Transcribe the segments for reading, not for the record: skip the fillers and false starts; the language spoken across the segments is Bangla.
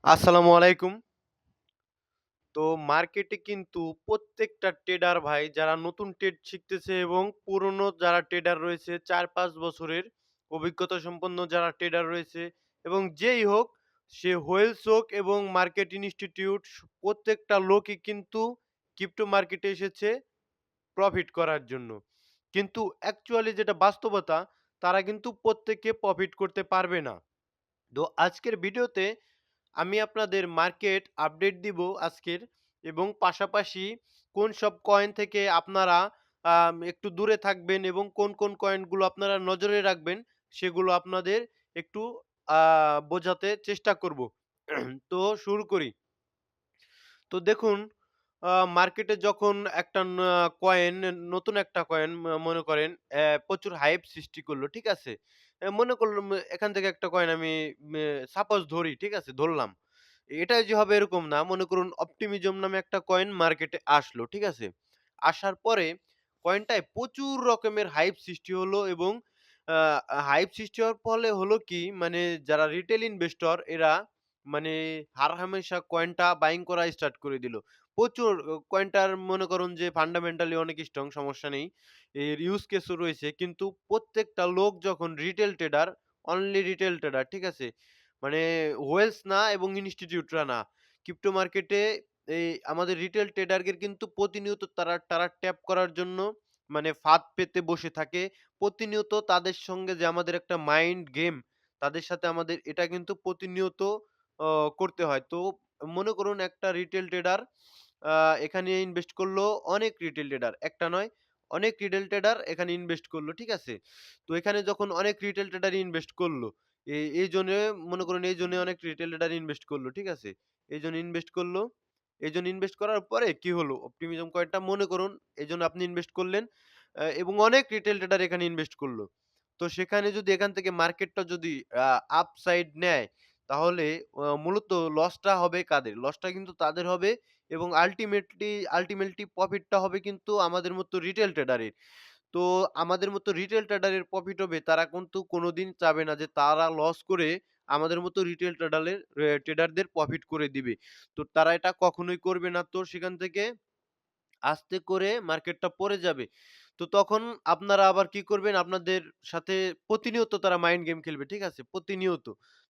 আসসালামু আলাইকুম। তো মার্কেটে কিন্তু প্রত্যেকটা ট্রেডার ভাই যারা নতুন ট্রেড শিখতেছে এবং পুরনো যারা ট্রেডার রয়েছে ৪-৫ বছরের অভিজ্ঞতা সম্পন্ন যারা ট্রেডার রয়েছে এবং যেই হোক সে হোয়েলস হোক এবং মার্কেট ইনস্টিটিউট প্রত্যেকটা লোকই কিন্তু ক্রিপ্টো মার্কেটে এসেছে প্রফিট করার জন্য। কিন্তু অ্যাকচুয়ালি যেটা বাস্তবতা তারা কিন্তু প্রত্যেকে প্রফিট করতে পারবে না। তো আজকের ভিডিওতে আমি আপনাদের মার্কেট আপডেট দিব আজকের এবং পাশাপাশি কোন সব কয়েন থেকে আপনারা একটু দূরে থাকবেন এবং কোন কোন কয়েনগুলো আপনারা নজরে রাখবেন সেগুলো আপনাদের একটু বোঝাতে চেষ্টা করব। তো শুরু করি। তো দেখুন মার্কেটে যখন একটা কয়েন নতুন একটা কয়েন মনে করেন প্রচুর হাইপ সৃষ্টি করলো, ঠিক আছে? মনে করলাম এখান থেকে একটা কয়েন আমি সাপোজ ধরি, ঠিক আছে? ধরলাম। এটাই যে হবে এরকম না। মনে করুন অপটিমিজম নামে একটা কয়েন মার্কেটে আসলো, ঠিক আছে? আসার পরে কয়েনটায় প্রচুর রকমের হাইপ সৃষ্টি হলো এবং আ হাইপ সৃষ্টি হওয়ার ফলে হলো কি মানে যারা রিটেল ইনভেস্টর এরা মানে হারহামেশা কয়েনটা বাইং করা স্টার্ট করে দিল। প্রচুর কয়েনটার মনে করুন যে ফান্ডামেন্টালি অনেক স্ট্রং, সমস্যা নেই। এর ইউজ কেসও রয়েছে। কিন্তু প্রত্যেকটা লোক যখন retail tedder, only retail tedder, ঠিক আছে? মানে ওয়েলস না এবং ইনস্টিটিউটরা না। ক্রিপ্টো মার্কেটে এই আমাদের রিটেল ট্রেডারদের কিন্তু প্রতিনিয়ত তারা তারা ট্যাপ করার জন্য মানে ফাঁদ পেতে বসে থাকে। প্রতিনিয়ত তাদের সঙ্গে যে আমাদের একটা মাইন্ড গেম, তাদের সাথে আমাদের এটা কিন্তু প্রতিনিয়ত অ করতে হয়। তো মনে করুন একটা রিটেল ট্রেডার আ এখানে ইনভেস্ট করলো অনেক রিটেল ট্রেডার, একটা নয়, অনেক রিটেল ট্রেডার এখানে ইনভেস্ট করলো, ঠিক আছে? তো এখানে যখন অনেক রিটেল ট্রেডার ইনভেস্ট করলো, এইজন্যে মনে করুন এইজন্যে অনেক রিটেল ট্রেডার ইনভেস্ট করলো, ঠিক আছে? এইজন্য ইনভেস্ট করলো। এইজন্য ইনভেস্ট করার পরে কি হলো? অপটিমিজম কয়েনটা মনে করুন এইজন্য আপনি ইনভেস্ট করলেন এবং অনেক রিটেল ট্রেডার এখানে ইনভেস্ট করলো। তো সেখানে যদি এখান থেকে মার্কেটটা যদি আ আপসাইড নেয় তাহলে মূলত লসটা হবে কাদের? লসটা কিন্তু তাদের হবে এবং আল্টিমেটলি প্রফিটটা হবে কিন্তু আমাদের মতো রিটেল ট্রেডারের। তো আমাদের মতো রিটেল ট্রেডারের প্রফিট হবে তারা কিন্তু কোনোদিন চাবে না যে তারা লস করে আমাদের মতো রিটেল ট্রেডারদের প্রফিট করে দিবে। তো তারা এটা কখনোই করবে না। তো সেখান থেকে আস্তে করে মার্কেটটা পড়ে যাবে। তো তখন আপনারা আবার কি করবেন? আপনাদের সাথে প্রতিনিয়ত তারা মাইন্ড গেম খেলবে। ঠিক আছে? প্রতিনিয়ত।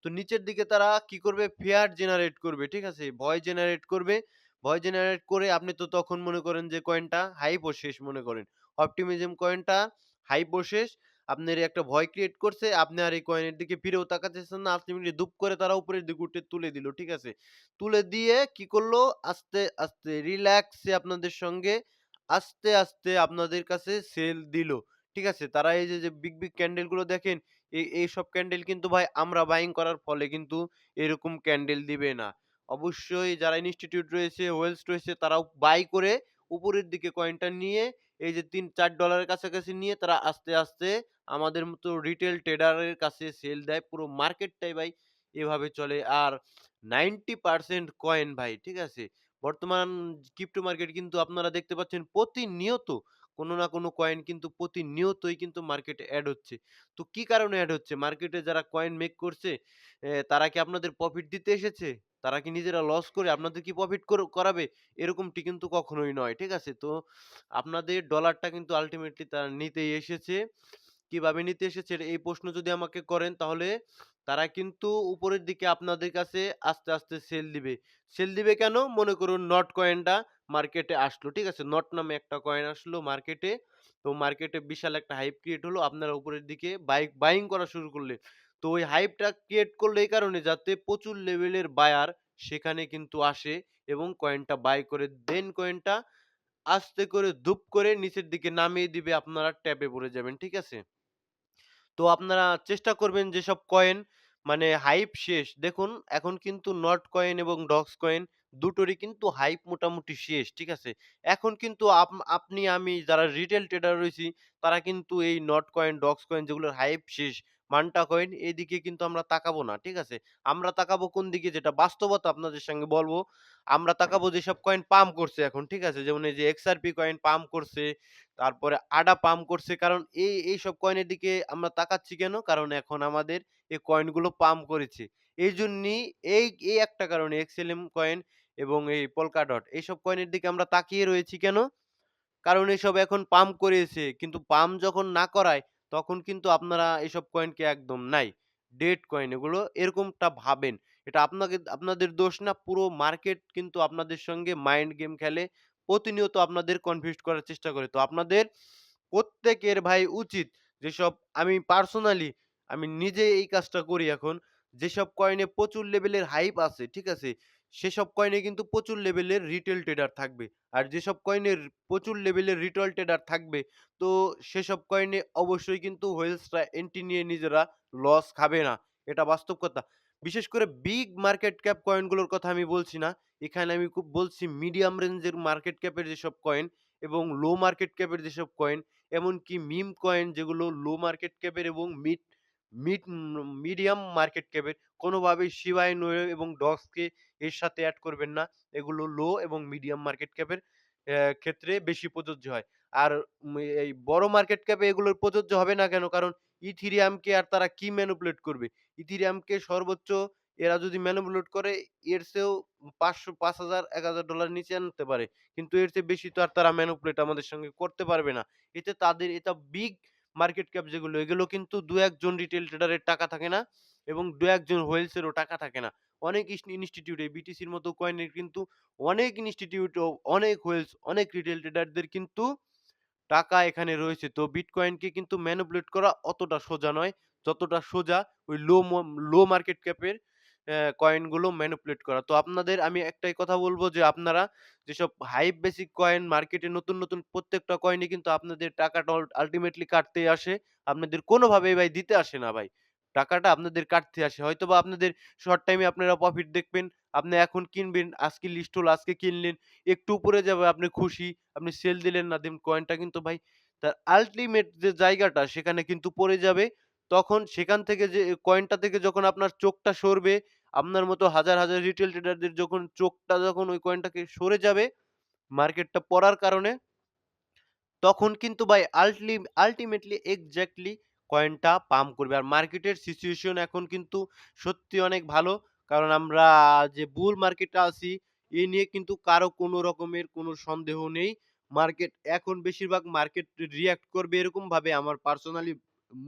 তো নিচের দিকে তারা কি করবে? ফিয়ার জেনারেট করবে। ঠিক আছে? ভয় জেনারেট করবে। ভয় জেনারেট করে আপনি তো তখন মনে করেন যে কয়েনটা হাইপও শেষ মনে করেন। অপটিমিজম কয়েনটা হাইপও শেষ। আপনার একটা ভয় ক্রিয়েট করছে। আপনি আর এই কয়েনের দিকে ফিরেও তাকাতেছেন না। আল্টিমেটলি ধুপ করে তারা উপরের দিকে উঠে তুলে দিল। ঠিক আছে? তুলে দিয়ে কি করলো? আস্তে, আস্তে রিল্যাক্সে আপনাদের সঙ্গে আস্তে আপনাদের কাছে সেল দিলো। ঠিক আছে? তারা এই যে বিগ ক্যান্ডেল গুলো দেখেন, এইসব ক্যান্ডেল কিন্তু ভাই আমরা বাইং করার ফলে কিন্তু এরকম ক্যান্ডেল দিবে না। অবশ্যই যারা ইনস্টিটিউট রয়েছে, ওয়েলস রয়েছে তারাও বাই করে উপরের দিকে কয়েনটা নিয়ে এই যে $৩-৪ এর কাছাকাছি নিয়ে তারা আস্তে আমাদের মতো রিটেল ট্রেডারের কাছে সেল দেয়। পুরো মার্কেটটাই ভাই এভাবে চলে। আর 90% কয়েন ভাই, ঠিক আছে? বর্তমান ক্রিপ্টো মার্কেট কিন্তু আপনারা দেখতে পাচ্ছেন প্রতিনিয়ত কোনো না কোনো কয়েন কিন্তু প্রতিনিয়তই কিন্তু মার্কেটে এড হচ্ছে। তো কি কারণে এড হচ্ছে? মার্কেটে যারা কয়েন মেক করছে তারা কি আপনাদের প্রফিট দিতে এসেছে? তারা কি নিজেরা লস করে আপনাদের কি প্রফিট করাবে? এরকমটি কিন্তু কখনোই নয়। ঠিক আছে? তো আপনাদের ডলারটা কিন্তু আল্টিমেটলি তারা নিতেই এসেছে। কিভাবে নিতে এসেছে এই প্রশ্ন যদি আমাকে করেন তাহলে তারা কিন্তু উপরের দিকে আপনাদের কাছে আস্তে সেল দিবে। সেল দিবে কেন? মনে করুন নট কয়েনটা মার্কেটে আসলো। ঠিক আছে? নট নামে একটা কয়েন আসলো মার্কেটে। তো মার্কেটে বিশাল একটা হাইপ ক্রিয়েট হলো। আপনারা উপরের দিকে বাইং করা শুরু করলেন। তো ওই হাইপটা ক্রিয়েট করলো এই কারণে যাতে প্রচুর লেভেলের বায়ার সেখানে কিন্তু আসে এবং কয়েনটা বাই করে দেন কয়েনটা আস্তে করে ধুপ করে নিচের দিকে নামিয়ে দিবে। আপনারা ট্যাপে পড়ে যাবেন। ঠিক আছে? তো আপনারা চেষ্টা করবেন যেসব কয়েন মানে হাইপ শেষ। দেখুন এখন কিন্তু নট কয়েন এবং ডক্স কয়েন দুটোরই কিন্তু হাইপ মোটামুটি শেষ। ঠিক আছে? এখন কিন্তু আপনি আমি যারা রিটেল ট্রেডার রয়েছি তারা কিন্তু এই নট কয়েন, ডক্স কয়েন যেগুলোর হাইপ শেষ মান্টা কয়েন এদিকে কিন্তু আমরা তাকাবো না। ঠিক আছে? আমরা তাকাবো কোন দিকে যেটা বাস্তবতা আপনাদের সঙ্গে বলব। আমরা তাকাবো যেসব কয়েন পাম্প করছে এখন। ঠিক আছে? যেমন এই যে XRP কয়েন পাম্প করছে, তারপরে ADA পাম্প করছে। কারণ এইসব কয়েনের দিকে আমরা তাকাচ্ছি কেন? কারণ এখন আমাদের এই কয়েনগুলো পাম্প করেছে। এইজন্যই এই একটা কারণে XLM কয়েন এবং এই Polkadot এইসব কয়েনের দিকে আমরা তাকিয়ে রয়েছি কেন? কারণ এসব এখন পাম্প করিয়েছে। কিন্তু পাম্প যখন না করায়, তখন কিন্তু আপনারা এসব কয়েনকে একদম নাই। ডেড কয়েন এগুলো এরকমটা ভাবেন। এটা আপনাদের দোষ না, পুরো মার্কেট কিন্তু আপনাদের সঙ্গে মাইন্ড গেম খেলে। প্রতিনিয়ত আপনাদের কনফিউজড করার চেষ্টা করে। তো আপনাদের প্রত্যেকের ভাই উচিত যেসব আমি পার্সোনালি আমি নিজে এই কাজটা করি এখন। যেসব কয়েনে প্রচুর লেভেলের হাইপ আছে, ঠিক আছে? সেসব কয়েনে কিন্তু প্রচুর লেভেলের রিটেল ট্রেডার থাকবে। আর যেসব কয়েনের প্রচুর লেভেলের রিটেল ট্রেডার থাকবে, তো সেসব কয়েনে অবশ্যই কিন্তু হোয়েলসরা এন্ট্রি নিয়ে নিজেরা লস খাবে না। এটা বাস্তব কথা। বিশেষ করে বিগ মার্কেট ক্যাপ কয়েনগুলোর কথা আমি বলছি না। এখানে আমি খুব বলছি মিডিয়াম রেঞ্জের মার্কেট ক্যাপের যেসব কয়েন এবং লো মার্কেট ক্যাপের যেসব কয়েন, এমনকি মিম কয়েন যেগুলো লো মার্কেট ক্যাপের এবং মিড মিডিয়াম মার্কেট ক্যাপের, কোনোভাবেই শিবা ইনু এবং ডগসকে এর সাথে এড করবেন না। এগুলো লো এবং মিডিয়াম মার্কেট ক্যাপের ক্ষেত্রে বেশি প্রযোজ্য হয়। আর এই বড় মার্কেট ক্যাপে এগুলোর প্রযোজ্য হবে না কেন? কারণ ইথিরিয়ামকে আর তারা কি ম্যানিপুলেট করবে? ইথিরিয়ামকে সর্বোচ্চ এরা যদি ম্যানিপুলেট করে এর চেয়েও ৫০০, ৫,০০০, $১,০০০ নিচে আনতে পারে। কিন্তু এর চেয়ে বেশি তো আর তারা ম্যানিপুলেট আমাদের সঙ্গে করতে পারবে না। এটা বিগ মার্কেট ক্যাপ যেগুলো, এগুলো কিন্তু ২-১ জন রিটেল ট্রেডারের টাকা থাকে না এবং ২-১ জন হোয়েলসেরও টাকা থাকে না। অনেক ইনস্টিটিউট এই বিটিসির মতো কয়েনের কিন্তু অনেক ইনস্টিটিউট ও অনেক হোয়েলস, অনেক রিটেল ট্রেডারদের কিন্তু টাকা এখানে রয়েছে। তো বিটকয়েনকে কিন্তু ম্যানিপুলেট করা অতটা সোজা নয়, যতটা সোজা ওই লো মার্কেট ক্যাপের কয়েনগুলো ম্যানিপুলেট করা। তো আপনাদের আমি একটাই কথা বলব যে আপনারা যেসব হাইপ বেসিক কয়েন মার্কেটে নতুন প্রত্যেকটা কয়েনে কিন্তু আপনাদের টাকাটা আল্টিমেটলি কাটতেই আসে। আপনাদের কোনোভাবেই ভাই দিতে আসে না ভাই। টাকাটা আপনাদের কাটতে আসে। হয়তোবা আপনাদের শর্ট টাইমে আপনারা প্রফিট দেখবেন। আপনি এখন কিনবেন, আজকে লিস্ট হলো আজকে কিনলেন। একটু উপরে যাবে আপনি খুশি। আপনি সেল দিলেন না দেন কয়েনটা কিন্তু ভাই তার আল্টিমেট যে জায়গাটা সেখানে কিন্তু পড়ে যাবে। তখন সেখান থেকে যে কয়েনটা থেকে যখন আপনার চোখটা সরবে, আপনার মতো হাজার রিটেল ট্রেডারদের যখন চোখটা যখন ওই কয়েনটাকে সরে যাবে মার্কেটটা পড়ার কারণে, তখন কিন্তু ভাই আল্টিমেটলি এক্সাক্টলি কয়েনটা পাম্প করবে। আর মার্কেটের সিচুয়েশন এখন কিন্তু সত্যি অনেক ভালো। কারণ আমরা যে বুল মার্কেটে আছি, এ নিয়ে কিন্তু কারো কোনো রকমের কোনো সন্দেহ নেই। মার্কেট এখন বেশিরভাগ মার্কেট রিঅ্যাক্ট করবে এরকমভাবে আমার পার্সোনালি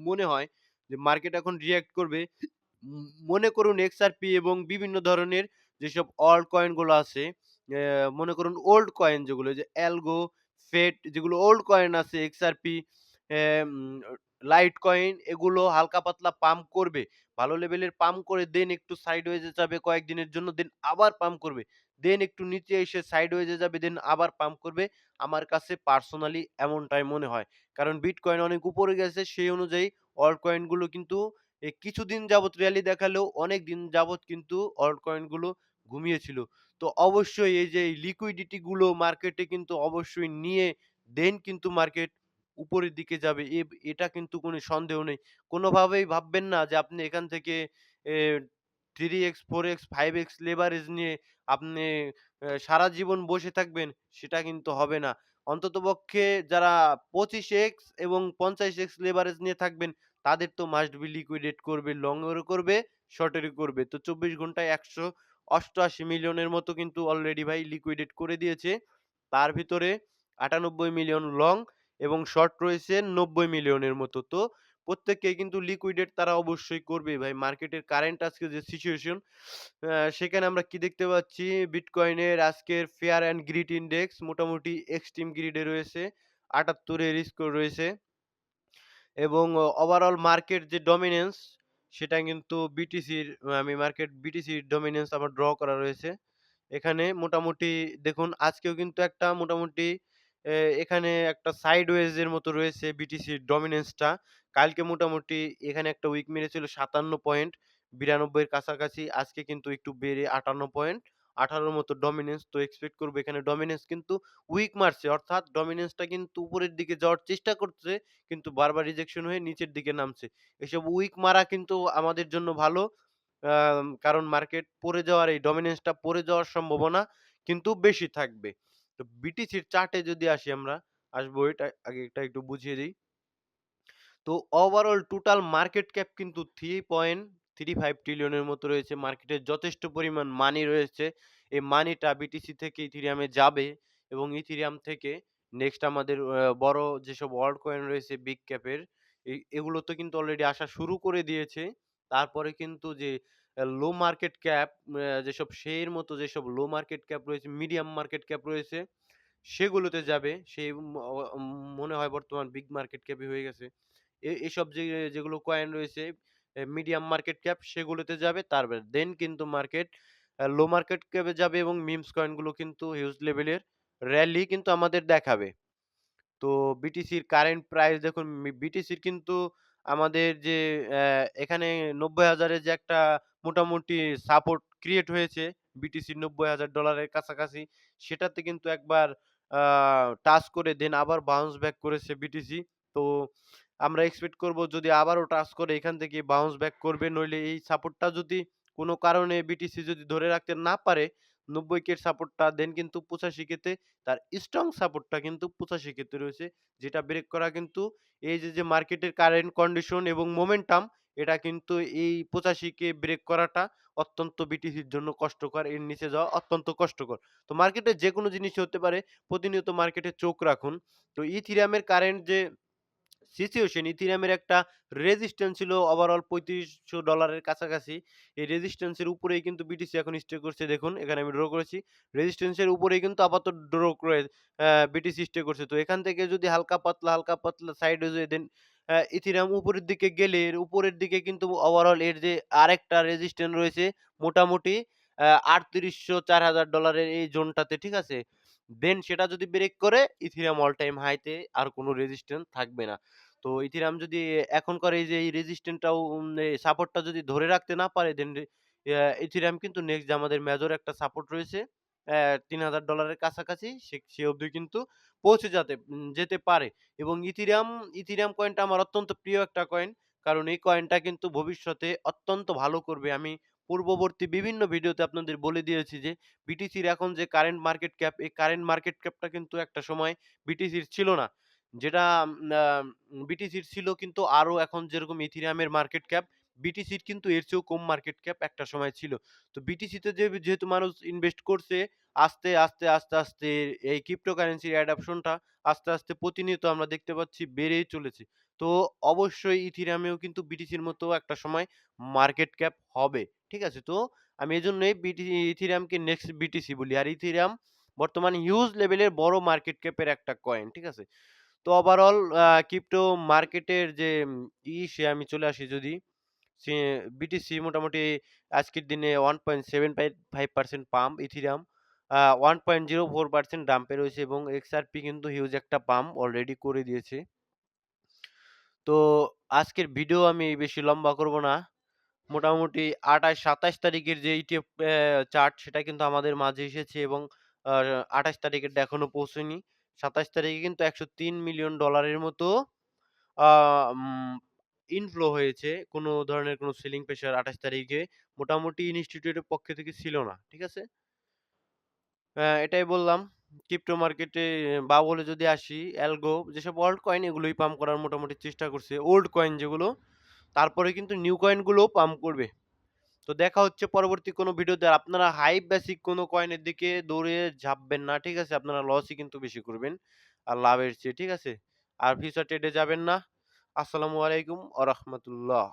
মনে হয় যে মার্কেট এখন রিঅ্যাক্ট করবে। মনে করুন XRP এবং বিভিন্ন ধরনের যেসব অল্ট কয়েন গুলো আছে, মনে করুন ওল্ড কয়েন যেগুলো যে অ্যালগো, ফেট যেগুলো ওল্ড কয়েন আছে XRP, এম লাইট কয়েন এগুলো হালকা পাতলা পাম্প করবে। ভালো লেভেলের পাম্প করে দেন একটু সাইডওয়েজ এ যাবে কয়েকদিনের জন্য, দেন আবার পাম্প করবে। দেন একটু নিচে এসে সাইডওয়েজ এ যাবে, দেন আবার পাম্প করবে। আমার কাছে পার্সোনালি এমনটাই মনে হয়। কারণ বিটকয়েন অনেক উপরে গেছে সেই অনুযায়ী অল্ট কয়েন গুলো কিন্তু কিছুদিন যাবৎ র্যালি দেখালেও অনেকদিন যাবৎ কিন্তু অল্ট কয়েন গুলো ঘুমিয়েছিল। তো অবশ্যই এই যে এই লিকুইডিটি গুলো মার্কেটে কিন্তু অবশ্যই নিয়ে দেন কিন্তু মার্কেট উপরের দিকে যাবে। এটা কিন্তু কোনো সন্দেহ নেই। কোনোভাবেই ভাববেন না যে আপনি এখান থেকে এ 3x, 4x, 5x লেভারেজ নিয়ে আপনি সারা জীবন বসে থাকবেন, সেটা কিন্তু হবে না। অন্ততপক্ষে যারা 25x এবং 50x লেভারেজ নিয়ে থাকবেন, তাদের তো মাস্ট বি লিকুইডেট করবে। লং এরও করবে, শর্ট এরও করবে। তো 24 ঘন্টায় ১৮৮ মিলিয়নের মতো কিন্তু অলরেডি ভাই লিকুইডেট করে দিয়েছে। তার ভিতরে ৯৮ মিলিয়ন লং এবং শর্ট রয়েছে ৯০ মিলিয়নের মতো। তো প্রত্যেককেই কিন্তু লিকুইডেট তারা অবশ্যই করবেই ভাই। মার্কেটের কারেন্ট আজকে যে সিচুয়েশন, সেখানে আমরা কি দেখতে পাচ্ছি? বিটকয়েনের আজকের ফেয়ার অ্যান্ড গ্রিড ইনডেক্স মোটামুটি এক্সট্রিম গ্রিডে রয়েছে। ৭৮ এর স্কোর রয়েছে এবং ওভারঅল মার্কেট যে ডমিন্যান্স সেটা কিন্তু বিটিসির, আমি মার্কেট বিটিসির ডমিন্যান্স আমার ড্র করা রয়েছে। এখানে মোটামুটি দেখুন আজকেও কিন্তু একটা মোটামুটি এখানে একটা সাইডওয়েজ এর মতো রয়েছে বিটিসির ডমিন্যান্সটা। কালকে মোটামুটি এখানে একটা উইক মেরেছিল ৫৭ পয়েন্ট, ৯২ এর কাছাকাছি। আজকে কিন্তু একটু বেড়ে ৫৮ পয়েন্ট। 18 র মতো ডমিন্যান্স। তো এক্সপেক্ট করব এখানে ডমিন্যান্স কিন্তু উইক মারছে। অর্থাৎ ডমিন্যান্সটা কিন্তু উপরের দিকে যাওয়ার চেষ্টা করছে কিন্তু বারবার রিজেকশন হয়ে নিচের দিকে নামছে। এসব উইক মারা কিন্তু আমাদের জন্য ভালো। কারণ মার্কেট পড়ে যাওয়ার এই ডমিন্যান্সটা পড়ে যাওয়ার সম্ভাবনা কিন্তু বেশি থাকবে। তো বিটিসির চার্টে যদি আসি আমরা, আসবো এটা আগে এটা একটু বুঝিয়ে দেই। তো ওভারঅল টোটাল মার্কেট ক্যাপ কিন্তু 3.35 ট্রিলিয়নের মতো রয়েছে। মার্কেটে যথেষ্ট পরিমাণ মানি রয়েছে। এই মানিটা বিটিসি থেকে ইথেরিয়ামে যাবে এবং ইথেরিয়াম থেকে নেক্সট আমাদের বড় যেসব অল্ট কয়েন রয়েছে বিগ ক্যাপের এগুলো তো কিন্তু অলরেডি আসা শুরু করে দিয়েছে। তারপরে কিন্তু যে লো মার্কেট ক্যাপ যেসব শের মতো যেসব লো মার্কেট ক্যাপ রয়েছে, মিডিয়াম মার্কেট ক্যাপ রয়েছে সেগুলোতে যাবে। সেই মনে হয় বর্তমান বিগ মার্কেট ক্যাপই হয়ে গেছে। এসব যেগুলো কয়েন রয়েছে মিডিয়াম মার্কেট ক্যাপ সেগুলোতে যাবে। দেন কিন্তু মার্কেট লো মার্কেট ক্যাপে যাবে এবং মিমস কয়েনগুলো কিন্তু হিউজ লেভেলের র‍্যালি কিন্তু আমাদের দেখাবে। তো বিটিসির কারেন্ট প্রাইস দেখুন বিটিসির কিন্তু আমাদের যে এখানে ৯০,০০০ এর যে একটা মোটামুটি সাপোর্ট ক্রিয়েট হয়েছে বিটিসির $৯০,০০০ এর কাছাকাছি সেটাতে কিন্তু একবার আ টাচ করে দেন আবার বাউন্স ব্যাক করেছে বিটিসি। তো আমরা এক্সপেক্ট করব যদি আবারও টাচ করে এখান থেকে বাউন্স ব্যাক করবে। নইলে এই সাপোর্টটা যদি কোনো কারণে বিটিসি যদি ধরে রাখতে না পারে ৯০ কে এর সাপোর্টটা দেন কিন্তু ৮৫ কে তে তার স্ট্রং সাপোর্টটা কিন্তু ৮৫ কে তে রয়েছে। যেটা ব্রেক করা কিন্তু এই যে মার্কেটের কারেন্ট কন্ডিশন এবং মোমেন্টাম এটা কিন্তু এই ৮৫ কে ব্রেক করাটা অত্যন্ত বিটিসির জন্য কষ্টকর। এর নিচে যাওয়া অত্যন্ত কষ্টকর। তো মার্কেটে যেকোনো জিনিসই হতে পারে। প্রতিনিয়ত মার্কেটে চোখ রাখুন। তো ইথেরিয়ামের কারেন্ট যে সিচুয়েশন ইথেরিয়ামের একটা রেজিস্ট্যান্স ছিল ওভারঅল $৩৫০০ এর কাছাকাছি। এই রেজিস্ট্যান্স এর উপরেই কিন্তু বিটিসি এখন স্টে করছে দেখুন। এখানে আমি ড্র করেছি। রেজিস্ট্যান্স এর উপরেই কিন্তু আপাতত ড্র করে বিটিসি স্টে করছে। তো এখান থেকে যদি হালকা পাতলা সাইডওয়েজ হয়ে দেন ইথেরিয়াম উপরের দিকে গেলে এর উপরের দিকে কিন্তু ওভারঅল এর যে আরেকটা রেজিস্ট্যান্স রয়েছে মোটামুটি $৩৮০০-৪০০০ এর এই জোনটাতে, ঠিক আছে? দেন সেটা যদি ব্রেক করে ইথেরিয়াম অল টাইম হাইতে আর কোন রেজিস্ট্যান্স থাকবে না। তো ইথেরিয়াম যদি এখনকার এই যে এই রেজিস্ট্যান্টটাও সাপোর্টটা যদি ধরে রাখতে না পারে দেন ইথেরিয়াম কিন্তু নেক্সট যে আমাদের মেজর একটা সাপোর্ট রয়েছে $৩,০০০ এর কাছাকাছি সে অবধি কিন্তু পৌঁছে যেতে পারে। এবং ইথেরিয়াম কয়েনটা আমার অত্যন্ত প্রিয় একটা কয়েন। কারণ এই কয়েনটা কিন্তু ভবিষ্যতে অত্যন্ত ভালো করবে। আমি পূর্ববর্তী বিভিন্ন ভিডিওতে আপনাদের বলে দিয়েছি যে বিটিসির এখন যে কারেন্ট মার্কেট ক্যাপ, এই কারেন্ট মার্কেট ক্যাপটা কিন্তু একটা সময় বিটিসির ছিল না। যেটা আ বিটিসির ছিল কিন্তু আরো এখন যেরকম ইথেরিয়ামের মার্কেট ক্যাপ, বিটিসির কিন্তু এর চেয়েও কম মার্কেট ক্যাপ একটা সময় ছিল। তো বিটিসিতে যেহেতু মানুষ ইনভেস্ট করছে আস্তে এই ক্রিপ্টোকারেন্সির অ্যাডপশনটা আস্তে প্রতিনিয়ত আমরা দেখতে পাচ্ছি বেড়েই চলেছে। তো অবশ্যই ইথেরিয়ামেও কিন্তু বিটিসির মতো একটা সময় মার্কেট ক্যাপ হবে। ঠিক আছে? তো আমি এজন্যই ইথেরিয়ামকে নেক্সট বিটিসি বলি। আর ইথেরিয়াম বর্তমানে হিউজ লেভেলের বড় মার্কেট ক্যাপের একটা কয়েন। ঠিক আছে? তো ওভারঅল ক্রিপ্টো মার্কেটের যে সে আমি চলে আসি যদি সে বিটিসি মোটামুটি আজকের দিনে 1.75% পাম্প, ইথেরিয়াম 1.04% ডাম্পে রয়েছে এবং এক্সআরপি কিন্তু হিউজ একটা পাম্প অলরেডি করে দিয়েছে। তো আজকের ভিডিও আমি বেশি লম্বা করব না। মোটামুটি ২৮-২৭ তারিখের যে ইটিএফ চার্ট সেটা কিন্তু আমাদের মাঝে এসেছে এবং আ ২৮ তারিখেরটা এখনো পৌঁছয়নি। ২৭ তারিখে কিন্তু $১০৩ মিলিয়ন মতো আ উম ইনফ্লো হয়েছে। কোন ধরনের কোন সেলিং প্রেশার ২৮ তারিখে মোটামুটি ইনস্টিটিউটের পক্ষ থেকে ছিল না। ঠিক আছে? এটাই বললাম। ক্রিপ্টো মার্কেটে বাবলে যদি আসি, অ্যালগো যেসব অল্ট কয়েন এগুলোই পাম্প করার মোটামুটি চেষ্টা করছে। ওল্ড কয়েন যেগুলো, তারপরে কিন্তু নিউ কয়েন গুলোও পাম্প করবে। তো দেখা হচ্ছে পরবর্তী কোনো ভিডিওতে। আপনারা হাইপ বেসিক কোনো কয়েনের দিকে দৌড়ে ঝাঁপবেন না। ঠিক আছে? আপনারা লসই কিন্তু বেশি করবেন। আর লাভের চেয়ে। ঠিক আছে? আর ফিউচার ট্রেডে যাবেন না। আসসালামু আলাইকুম ওয়া রাহমাতুল্লাহ।